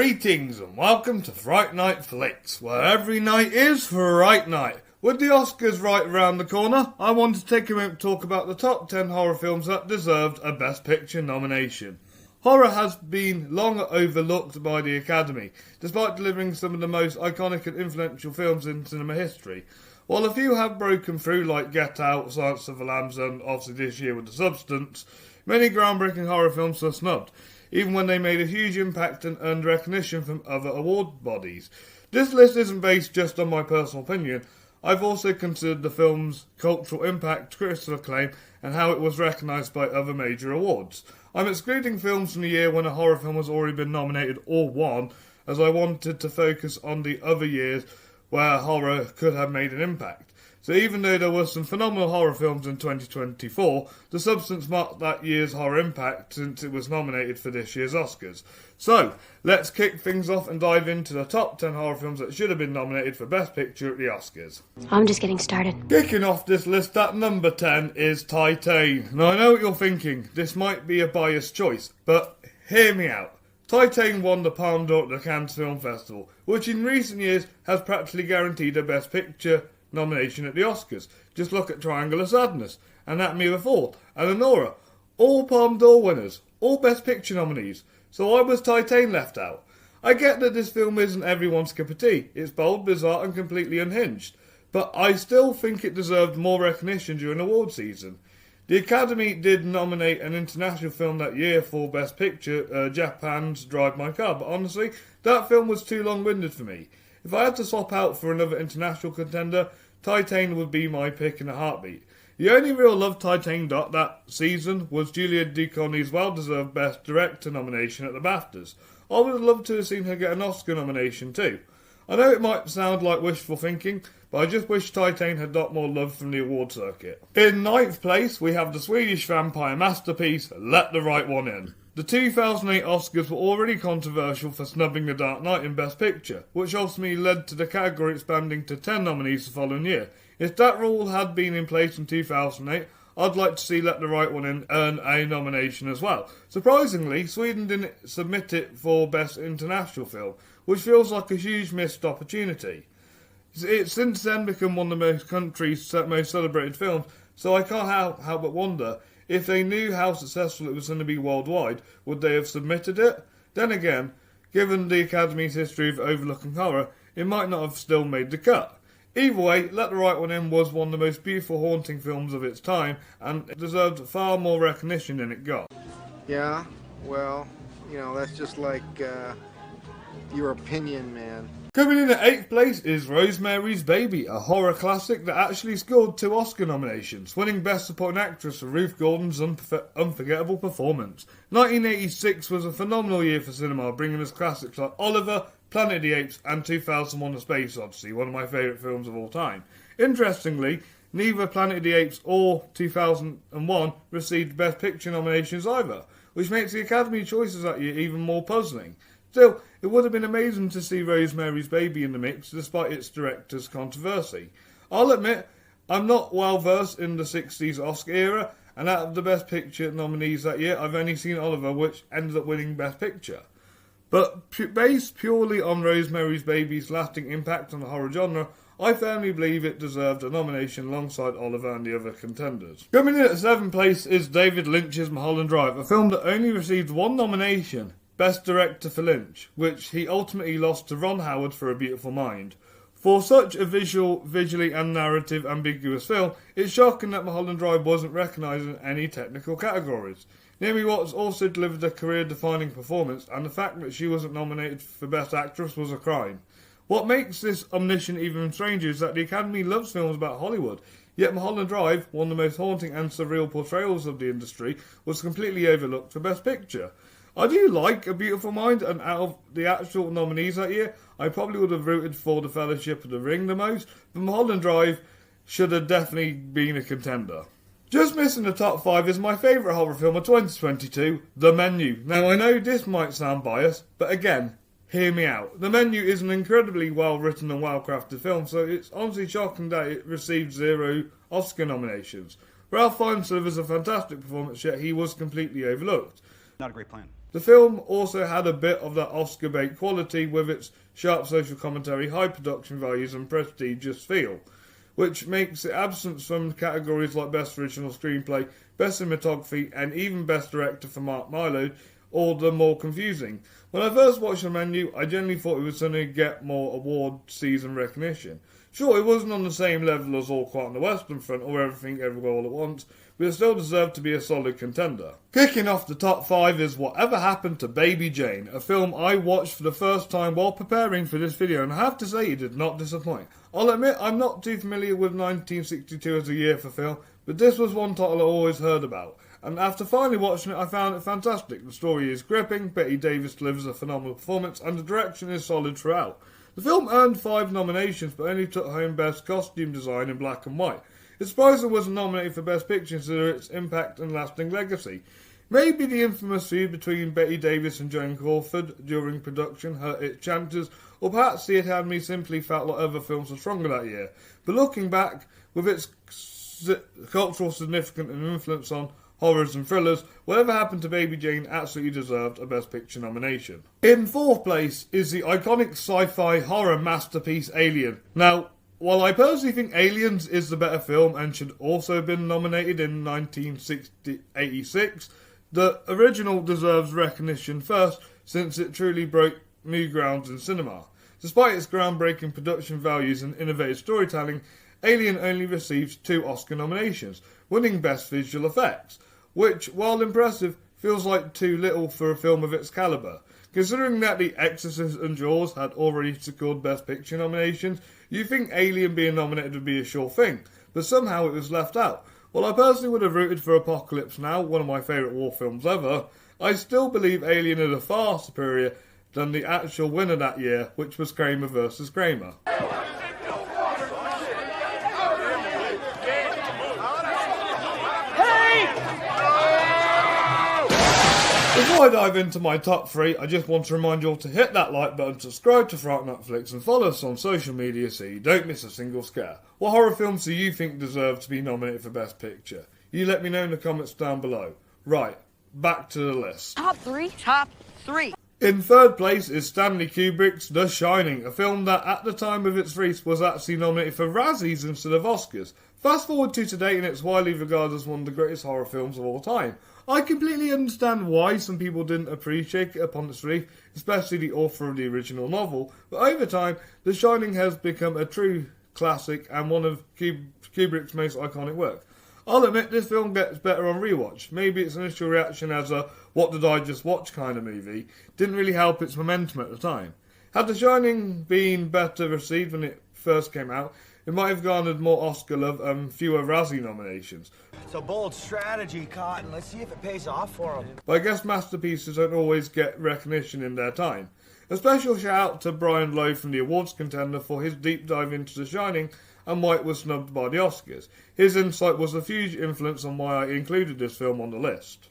Greetings and welcome to Fright Night Flicks, where every night is Fright Night. With the Oscars right around the corner, I want to take a minute to talk about the top 10 horror films that deserved a Best Picture nomination. Horror has been long overlooked by the Academy, despite delivering some of the most iconic and influential films in cinema history. While a few have broken through, like Get Out, Silence of the Lambs, and obviously this year with The Substance, many groundbreaking horror films were snubbed, even when they made a huge impact and earned recognition from other award bodies. This list isn't based just on my personal opinion. I've also considered the film's cultural impact, critical acclaim, and how it was recognised by other major awards. I'm excluding films from the year when a horror film has already been nominated or won, as I wanted to focus on the other years where horror could have made an impact. So even though there were some phenomenal horror films in 2024, The Substance marked that year's horror impact since it was nominated for this year's Oscars. So, let's kick things off and dive into the top 10 horror films that should have been nominated for Best Picture at the Oscars. I'm just getting started. Kicking off this list at number 10 is Titan. Now I know what you're thinking, this might be a biased choice, but hear me out. Titan won the Palme d'Or at the Cannes Film Festival, which in recent years has practically guaranteed a Best Picture nomination at the Oscars. Just look at Triangle of Sadness, Anatomy of a Fall, and Anora. All Palme d'Or winners, all Best Picture nominees. So why was Titan left out? I get that this film isn't everyone's cup of tea. It's bold, bizarre and completely unhinged. But I still think it deserved more recognition during award season. The Academy did nominate an international film that year for Best Picture, Japan's Drive My Car, but honestly, that film was too long-winded for me. If I had to swap out for another international contender, Titan would be my pick in a heartbeat. The only real love Titan got that season was Julia Ducournau's well-deserved Best Director nomination at the BAFTAs. I would have loved to have seen her get an Oscar nomination too. I know it might sound like wishful thinking, but I just wish Titan had got more love from the award circuit. In ninth place, we have the Swedish vampire masterpiece, Let the Right One In. The 2008 Oscars were already controversial for snubbing The Dark Knight in Best Picture, which ultimately led to the category expanding to 10 nominees the following year. If that rule had been in place in 2008, I'd like to see Let the Right One In earn a nomination as well. Surprisingly, Sweden didn't submit it for Best International Film, which feels like a huge missed opportunity. It's since then become one of the country's most celebrated films, so I can't help but wonder, if they knew how successful it was going to be worldwide, would they have submitted it? Then again, given the Academy's history of overlooking horror, it might not have still made the cut. Either way, Let the Right One In was one of the most beautiful, haunting films of its time, and it deserved far more recognition than it got. Yeah, well, that's just like your opinion, man. Coming in at 8th place is Rosemary's Baby, a horror classic that actually scored 2 Oscar nominations, winning Best Supporting Actress for Ruth Gordon's unforgettable performance. 1986 was a phenomenal year for cinema, bringing us classics like Oliver, Planet of the Apes, and 2001: A Space Odyssey, one of my favourite films of all time. Interestingly, neither Planet of the Apes or 2001 received Best Picture nominations either, which makes the Academy choices that year even more puzzling. Still, it would have been amazing to see Rosemary's Baby in the mix, despite its director's controversy. I'll admit, I'm not well versed in the 60s Oscar era, and out of the Best Picture nominees that year, I've only seen Oliver, which ended up winning Best Picture. But based purely on Rosemary's Baby's lasting impact on the horror genre, I firmly believe it deserved a nomination alongside Oliver and the other contenders. Coming in at 7th place is David Lynch's Mulholland Drive, a film that only received 1 nomination, Best Director for Lynch, which he ultimately lost to Ron Howard for A Beautiful Mind. For such a visually and narrative ambiguous film, it's shocking that Mulholland Drive wasn't recognised in any technical categories. Naomi Watts also delivered a career-defining performance, and the fact that she wasn't nominated for Best Actress was a crime. What makes this omission even stranger is that the Academy loves films about Hollywood, yet Mulholland Drive, one of the most haunting and surreal portrayals of the industry, was completely overlooked for Best Picture. I do like A Beautiful Mind, and out of the actual nominees that year, I probably would have rooted for The Fellowship of the Ring the most, but Mulholland Drive should have definitely been a contender. Just missing the top 5 is my favourite horror film of 2022, The Menu. Now I know this might sound biased, but again, hear me out. The Menu is an incredibly well written and well crafted film, so it's honestly shocking that it received 0 Oscar nominations. Ralph Fiennes delivers a fantastic performance, yet he was completely overlooked. Not a great plan. The film also had a bit of that Oscar bait quality with its sharp social commentary, high production values and prestigious feel, which makes its absence from categories like Best Original Screenplay, Best Cinematography and even Best Director for Mark Milo all the more confusing. When I first watched the menu, I generally thought it was going to get more award season recognition. Sure, it wasn't on the same level as All Quiet on the Western Front or Everything Everywhere All at Once, but it still deserved to be a solid contender. Kicking off the top 5 is Whatever Happened to Baby Jane, a film I watched for the first time while preparing for this video, and I have to say it did not disappoint. I'll admit I'm not too familiar with 1962 as a year for film, but this was one title I always heard about, and after finally watching it I found it fantastic. The story is gripping, Betty Davis delivers a phenomenal performance, and the direction is solid throughout. The film earned 5 nominations but only took home Best Costume Design in black and white. It's surprising it wasn't nominated for Best Picture considering its impact and lasting legacy. Maybe the infamous feud between Betty Davis and Joan Crawford during production hurt its chances, or perhaps the Academy simply felt like other films were stronger that year. But looking back, with its cultural significance and influence on horrors and thrillers, Whatever Happened to Baby Jane absolutely deserved a Best Picture nomination. In 4th place is the iconic sci-fi horror masterpiece Alien. Now, while I personally think Aliens is the better film and should also have been nominated in 1986, the original deserves recognition first since it truly broke new grounds in cinema. Despite its groundbreaking production values and innovative storytelling, Alien only received 2 Oscar nominations, winning Best Visual Effects, which, while impressive, feels like too little for a film of its calibre. Considering that The Exorcist and Jaws had already secured Best Picture nominations, you'd think Alien being nominated would be a sure thing, but somehow it was left out. While I personally would have rooted for Apocalypse Now, one of my favourite war films ever, I still believe Alien is far superior than the actual winner that year, which was Kramer vs. Kramer. Before I dive into my top 3, I just want to remind you all to hit that like button, subscribe to Fright Netflix and follow us on social media so you don't miss a single scare. What horror films do you think deserve to be nominated for Best Picture? You let me know in the comments down below. Right, back to the list. Top 3. Top 3. In 3rd place is Stanley Kubrick's The Shining, a film that at the time of its release was actually nominated for Razzies instead of Oscars. Fast forward to today and it's widely regarded as one of the greatest horror films of all time. I completely understand why some people didn't appreciate it upon its release, especially the author of the original novel, but over time, The Shining has become a true classic and one of Kubrick's most iconic works. I'll admit this film gets better on rewatch. Maybe its initial reaction as a what did I just watch kind of movie didn't really help its momentum at the time. Had The Shining been better received when it first came out, it might have garnered more Oscar love and fewer Razzie nominations. It's a bold strategy, Cotton. Let's see if it pays off for him. But I guess masterpieces don't always get recognition in their time. A special shout out to Brian Lowe from the awards contender for his deep dive into The Shining and why it was snubbed by the Oscars. His insight was a huge influence on why I included this film on the list.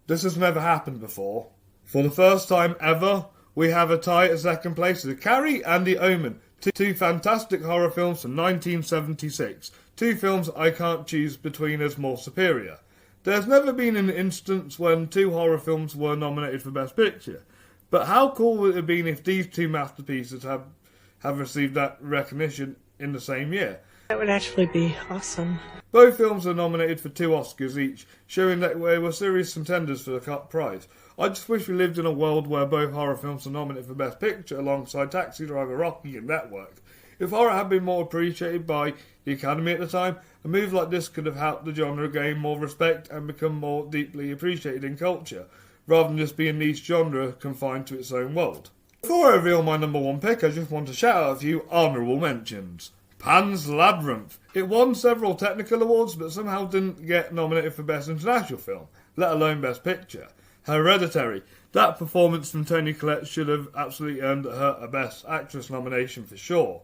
This has never happened before. For the first time ever, we have a tie at 2nd place with Carrie and The Omen, two fantastic horror films from 1976. 2 films I can't choose between as more superior. There's never been an instance when 2 horror films were nominated for Best Picture. But how cool would it have been if these 2 masterpieces have received that recognition in the same year? That would actually be awesome. Both films are nominated for 2 Oscars each, showing that they were serious contenders for the Cup Prize. I just wish we lived in a world where both horror films are nominated for Best Picture alongside Taxi Driver, Rocky and Network. If horror had been more appreciated by the Academy at the time, a move like this could have helped the genre gain more respect and become more deeply appreciated in culture, rather than just be a niche genre confined to its own world. Before I reveal my number 1 pick, I just want to shout out a few honourable mentions. Pan's Labyrinth. It won several technical awards, but somehow didn't get nominated for Best International Film, let alone Best Picture. Hereditary. That performance from Toni Collette should have absolutely earned her a Best Actress nomination for sure.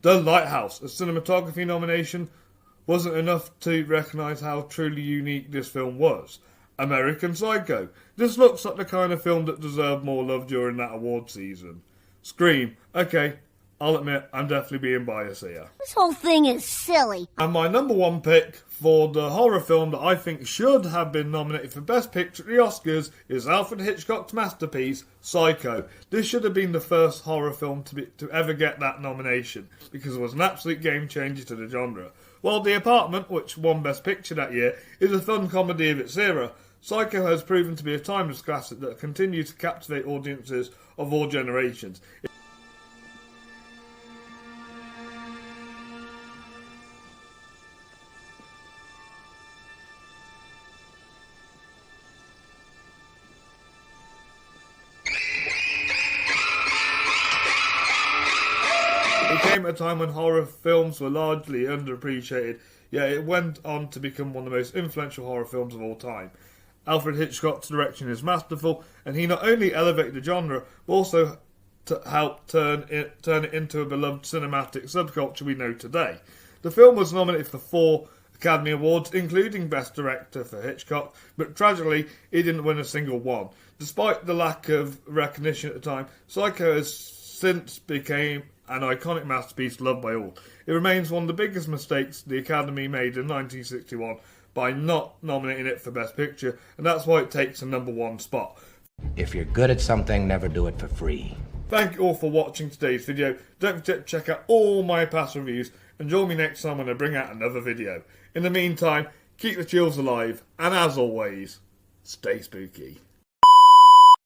The Lighthouse, a cinematography nomination, wasn't enough to recognise how truly unique this film was. American Psycho. This looks like the kind of film that deserved more love during that award season. Scream. Okay, I'll admit I'm definitely being biased here. This whole thing is silly. And my number one pick for the horror film that I think should have been nominated for Best Picture at the Oscars is Alfred Hitchcock's masterpiece, Psycho. This should have been the first horror film to ever get that nomination, because it was an absolute game changer to the genre. While The Apartment, which won Best Picture that year, is a fun comedy of its era, Psycho has proven to be a timeless classic that continues to captivate audiences of all generations. It came at a time when horror films were largely underappreciated, yet it went on to become one of the most influential horror films of all time. Alfred Hitchcock's direction is masterful, and he not only elevated the genre, but also helped turn it into a beloved cinematic subculture we know today. The film was nominated for 4 Academy Awards, including Best Director for Hitchcock, but tragically, he didn't win a single one. Despite the lack of recognition at the time, Psycho has since became an iconic masterpiece loved by all. It remains one of the biggest mistakes the Academy made in 1961 by not nominating it for Best Picture, and that's why it takes a number 1 spot. If you're good at something, never do it for free. Thank you all for watching today's video. Don't forget to check out all my past reviews, and join me next time when I bring out another video. In the meantime, keep the chills alive, and as always, stay spooky.